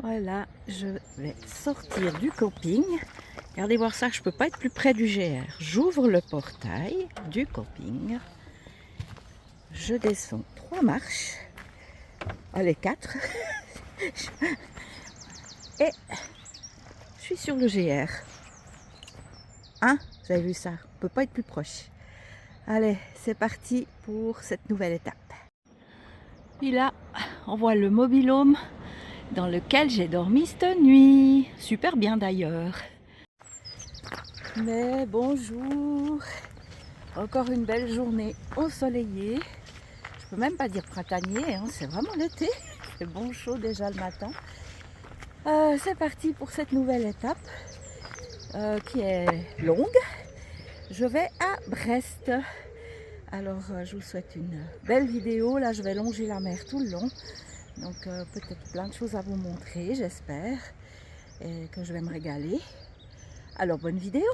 Voilà, je vais sortir du camping. Regardez voir ça, je peux pas être plus près du GR. J'ouvre le portail du camping. Je descends 3 marches. Allez, 4. Et je suis sur le GR. Hein? Vous avez vu ça? On peut pas être plus proche. Allez, c'est parti pour cette nouvelle étape. Puis là, on voit le mobil-home dans lequel j'ai dormi cette nuit. Super bien d'ailleurs. Mais bonjour, encore une belle journée ensoleillée. Je peux même pas dire printanier, hein, c'est vraiment l'été. C'est bon chaud déjà le matin. C'est parti pour cette nouvelle étape qui est longue. Je vais à Brest. Alors je vous souhaite une belle vidéo. Là je vais longer la mer tout le long. Donc peut-être plein de choses à vous montrer, j'espère. Et que je vais me régaler. Alors bonne vidéo!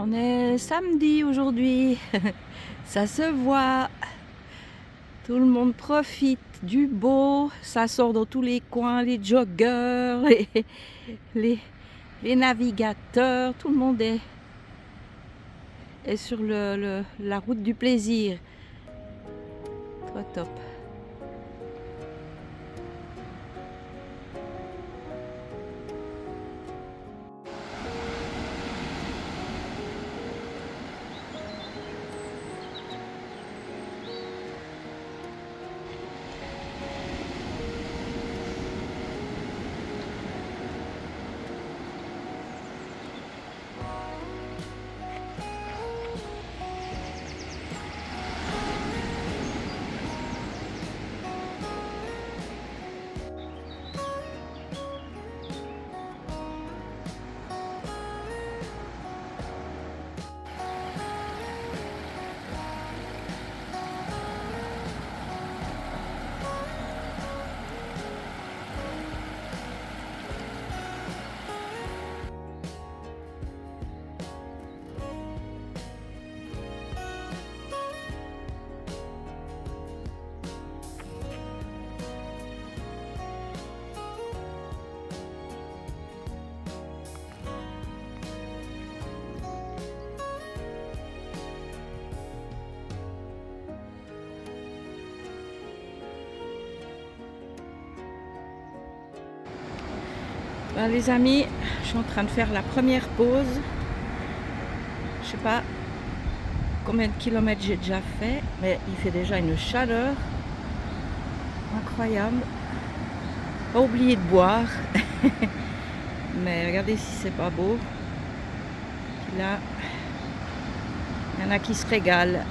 On est samedi aujourd'hui, ça se voit, tout le monde profite du beau, ça sort dans tous les coins, les joggeurs, les navigateurs, tout le monde est sur la route du plaisir. Trop top. Ben, les amis, je suis en train de faire la première pause. Je sais pas combien de kilomètres j'ai déjà fait, mais il fait déjà une chaleur incroyable. Pas oublier de boire. Mais regardez si c'est pas beau. Puis là, il y en a qui se régalent.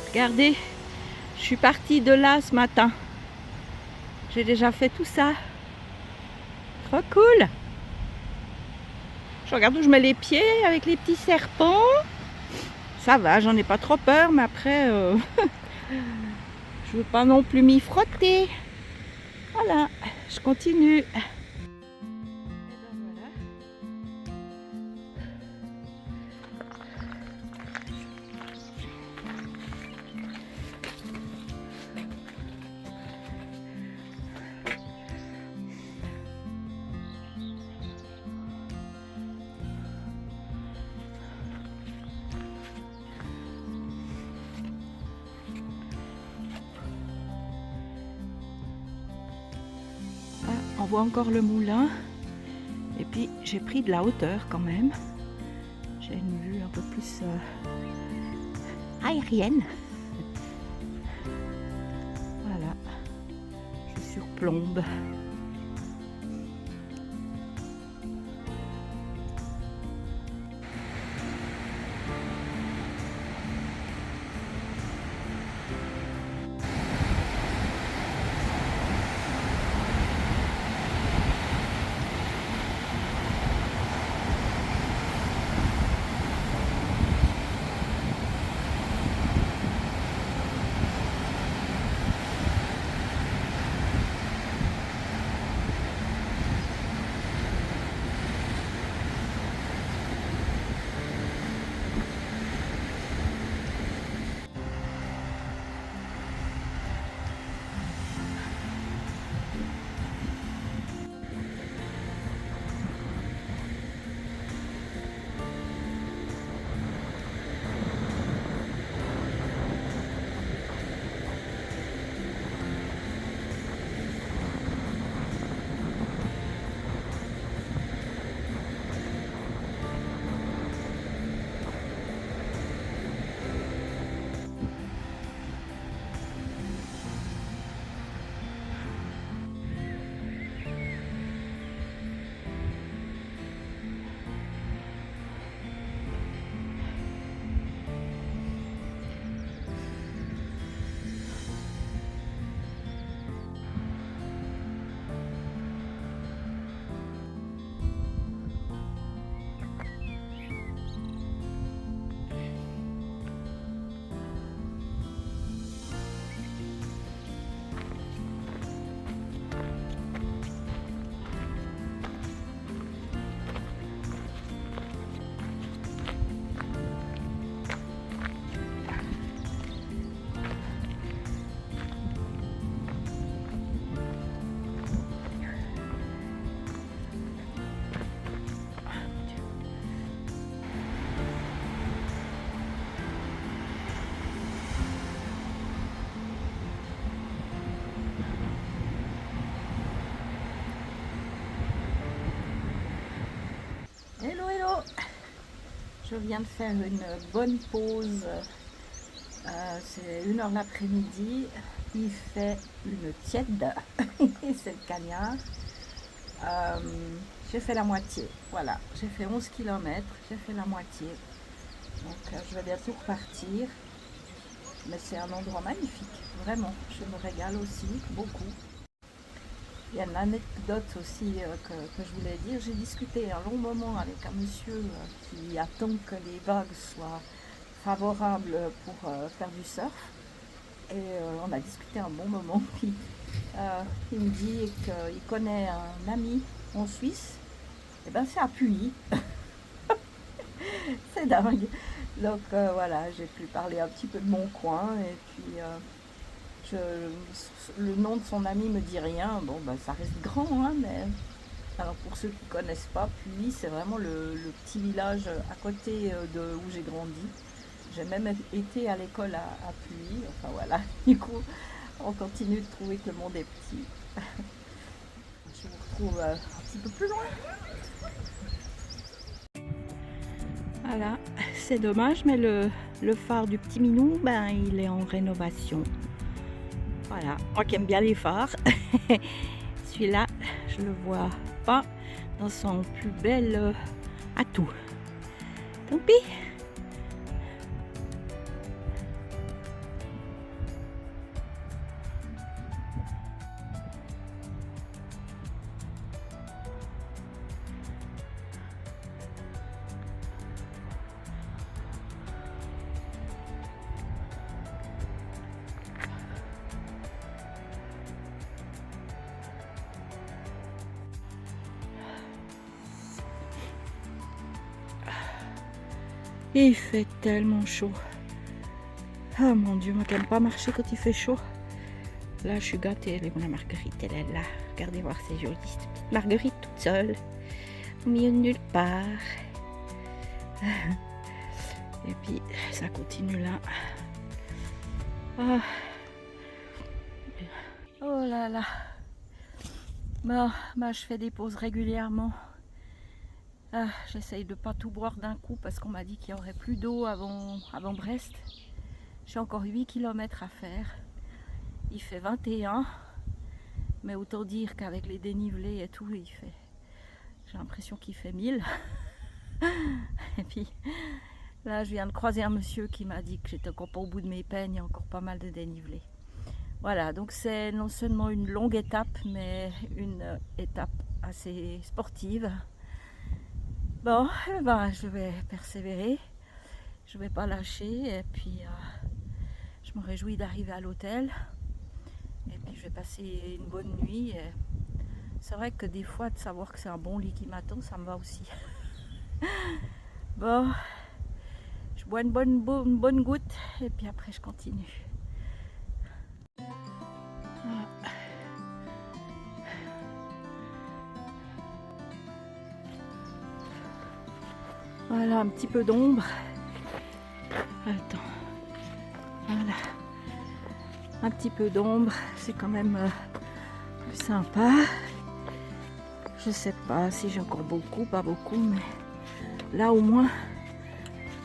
Regardez, je suis partie de là ce matin. J'ai déjà fait tout ça. Trop cool! Je regarde où je mets les pieds avec les petits serpents. Ça va, j'en ai pas trop peur, mais après, je veux pas non plus m'y frotter. Voilà, je continue. Et ben voilà. On voit encore le moulin. Et puis j'ai pris de la hauteur quand même. J'ai une vue un peu plus aérienne. Voilà. Je surplombe. Hello, hello! Je viens de faire une bonne pause. C'est 1h l'après-midi. Il fait une tiède. C'est le cagnard. J'ai fait la moitié. Voilà, j'ai fait 11 km. J'ai fait la moitié. Donc je vais bientôt repartir. Mais c'est un endroit magnifique. Vraiment, je me régale aussi beaucoup. Il y a une anecdote aussi que je voulais dire. J'ai discuté un long moment avec un monsieur qui attend que les vagues soient favorables pour faire du surf. Et on a discuté un bon moment. Puis il me dit qu'il connaît un ami en Suisse. Et ben c'est à Puy. C'est dingue. Donc voilà, j'ai pu parler un petit peu de mon coin. Et puis le nom de son ami me dit rien. Bon, ben, ça reste grand, hein, mais alors pour ceux qui ne connaissent pas, Puy, c'est vraiment le petit village à côté de où j'ai grandi. J'ai même été à l'école à Puy. Enfin voilà, du coup, on continue de trouver que le monde est petit. Je vous retrouve un petit peu plus loin. Voilà, c'est dommage, mais le phare du petit Minou, ben, il est en rénovation. Voilà, moi qui aime bien les phares, celui-là, je le vois pas dans son plus bel atout. Tant pis. Il fait tellement chaud. Ah mon Dieu, moi qui n'aime pas marcher quand il fait chaud. Là, je suis gâtée. Elle est où la marguerite? Elle est là. Regardez voir, c'est joli. Cette petite marguerite toute seule. Au milieu de nulle part. Et puis, ça continue là. Ah. Oh là là. Bon, je fais des pauses régulièrement. Ah, j'essaye de ne pas tout boire d'un coup parce qu'on m'a dit qu'il n'y aurait plus d'eau avant Brest. J'ai encore 8 km à faire. Il fait 21. Mais autant dire qu'avec les dénivelés et tout, j'ai l'impression qu'il fait 1000. Et puis là, je viens de croiser un monsieur qui m'a dit que j'étais encore pas au bout de mes peines, il y a encore pas mal de dénivelés. Voilà, donc c'est non seulement une longue étape, mais une étape assez sportive. Bon, je vais persévérer, je vais pas lâcher, et puis je me réjouis d'arriver à l'hôtel. Et puis je vais passer une bonne nuit. Et c'est vrai que des fois, de savoir que c'est un bon lit qui m'attend, ça me va aussi. Bon, je bois une bonne goutte et puis après je continue. Voilà, un petit peu d'ombre. Attends. Voilà. Un petit peu d'ombre, c'est quand même plus sympa. Je sais pas si j'ai encore beaucoup, pas beaucoup, mais là au moins,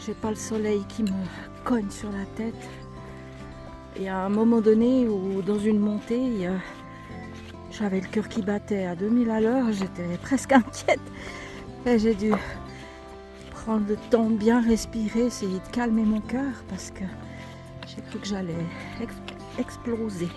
j'ai pas le soleil qui me cogne sur la tête. Il y a un moment donné où dans une montée, j'avais le cœur qui battait à 2000 à l'heure, j'étais presque inquiète. Et j'ai dû prendre le temps de bien respirer, essayer de calmer mon cœur parce que j'ai cru que j'allais exploser.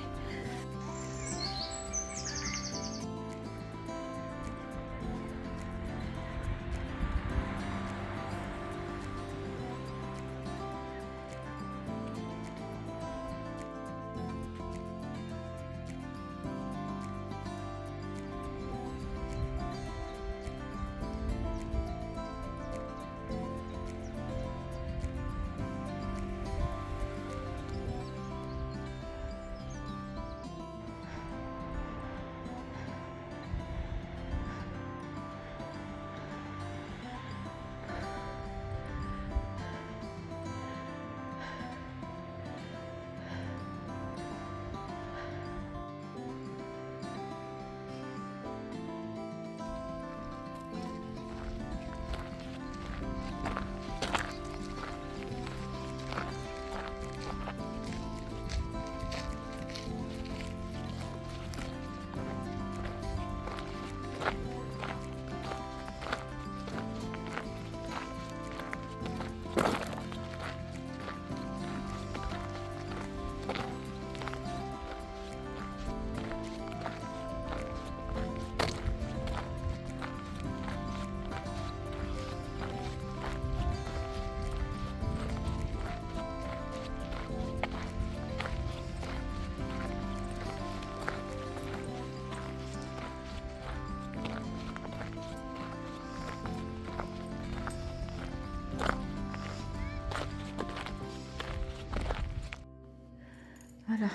Voilà,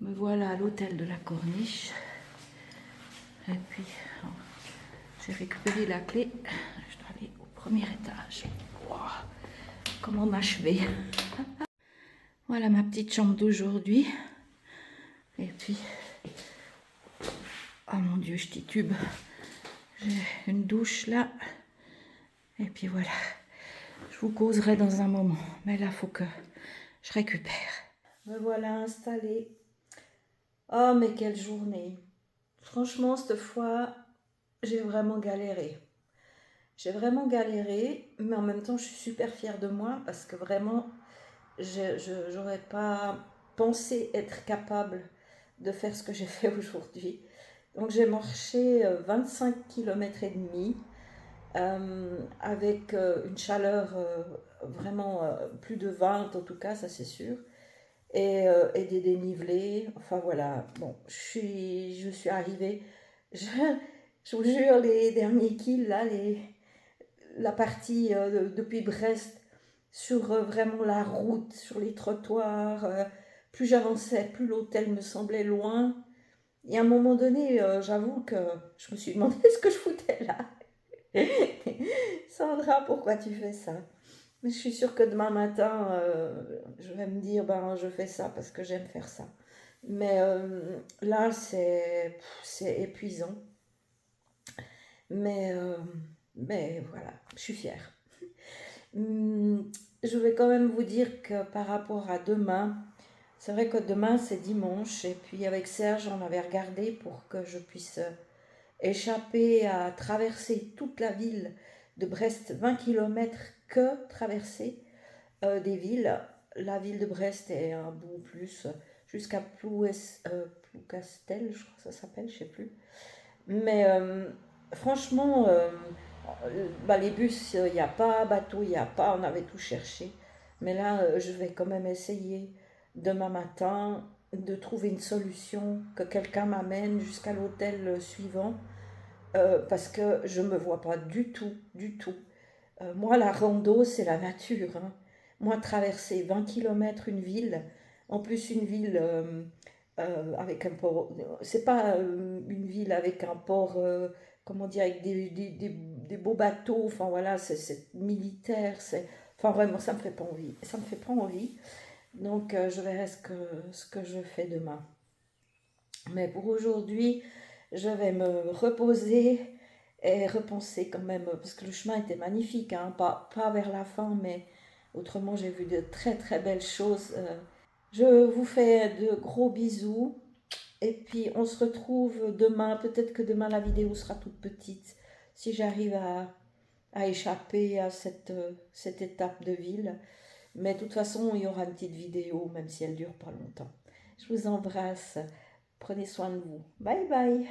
me voilà à l'hôtel de la Corniche. Et puis, j'ai récupéré la clé. Je dois aller au premier étage. Wow, comment m'achever. Voilà ma petite chambre d'aujourd'hui. Et puis, oh mon Dieu, je titube. J'ai une douche là. Et puis voilà, je vous causerai dans un moment. Mais là, il faut que je récupère. Me voilà installée. Oh, mais quelle journée. Franchement, cette fois, j'ai vraiment galéré. J'ai vraiment galéré, mais en même temps, je suis super fière de moi parce que vraiment, je n'aurais pas pensé être capable de faire ce que j'ai fait aujourd'hui. Donc, j'ai marché 25 km et demi avec une chaleur vraiment plus de 20 en tout cas, ça c'est sûr. Et des dénivelés. Enfin voilà, bon, je suis arrivée. Je, je vous jure, les derniers kills, là, la partie depuis Brest sur vraiment la route, sur les trottoirs. Plus j'avançais, plus l'hôtel me semblait loin. Et à un moment donné, j'avoue que je me suis demandé ce que je foutais là. Sandra, pourquoi tu fais ça? Mais je suis sûre que demain matin, je vais me dire, ben, je fais ça parce que j'aime faire ça. Mais là, c'est épuisant. Mais, euh, mais voilà, je suis fière. Je vais quand même vous dire que par rapport à demain, c'est vrai que demain c'est dimanche et puis avec Serge on avait regardé pour que je puisse échapper à traverser toute la ville de Brest, 20 kilomètres que traverser des villes. La ville de Brest est un bout plus jusqu'à Ploucastel, je crois que ça s'appelle, je sais plus. Mais franchement, bah, les bus, il n'y a pas, bateau, il n'y a pas, on avait tout cherché. Mais là, je vais quand même essayer demain matin de trouver une solution, que quelqu'un m'amène jusqu'à l'hôtel suivant, parce que je ne me vois pas du tout, du tout. Moi, la rando, c'est la nature, hein. Moi, traverser 20 kilomètres une ville, en plus une ville avec un port, c'est pas une ville avec un port, comment dire, avec des beaux bateaux, enfin voilà, c'est militaire, enfin vraiment, ça me fait pas envie, ça me fait pas envie. Donc, je verrai ce que je fais demain. Mais pour aujourd'hui, je vais me reposer et repenser quand même, parce que le chemin était magnifique, hein, pas vers la fin, mais autrement j'ai vu de très très belles choses. Je vous fais de gros bisous et puis on se retrouve demain. Peut-être que demain la vidéo sera toute petite si j'arrive à échapper à cette étape de ville. Mais de toute façon, il y aura une petite vidéo, même si elle dure pas longtemps. Je vous embrasse. Prenez soin de vous. Bye bye.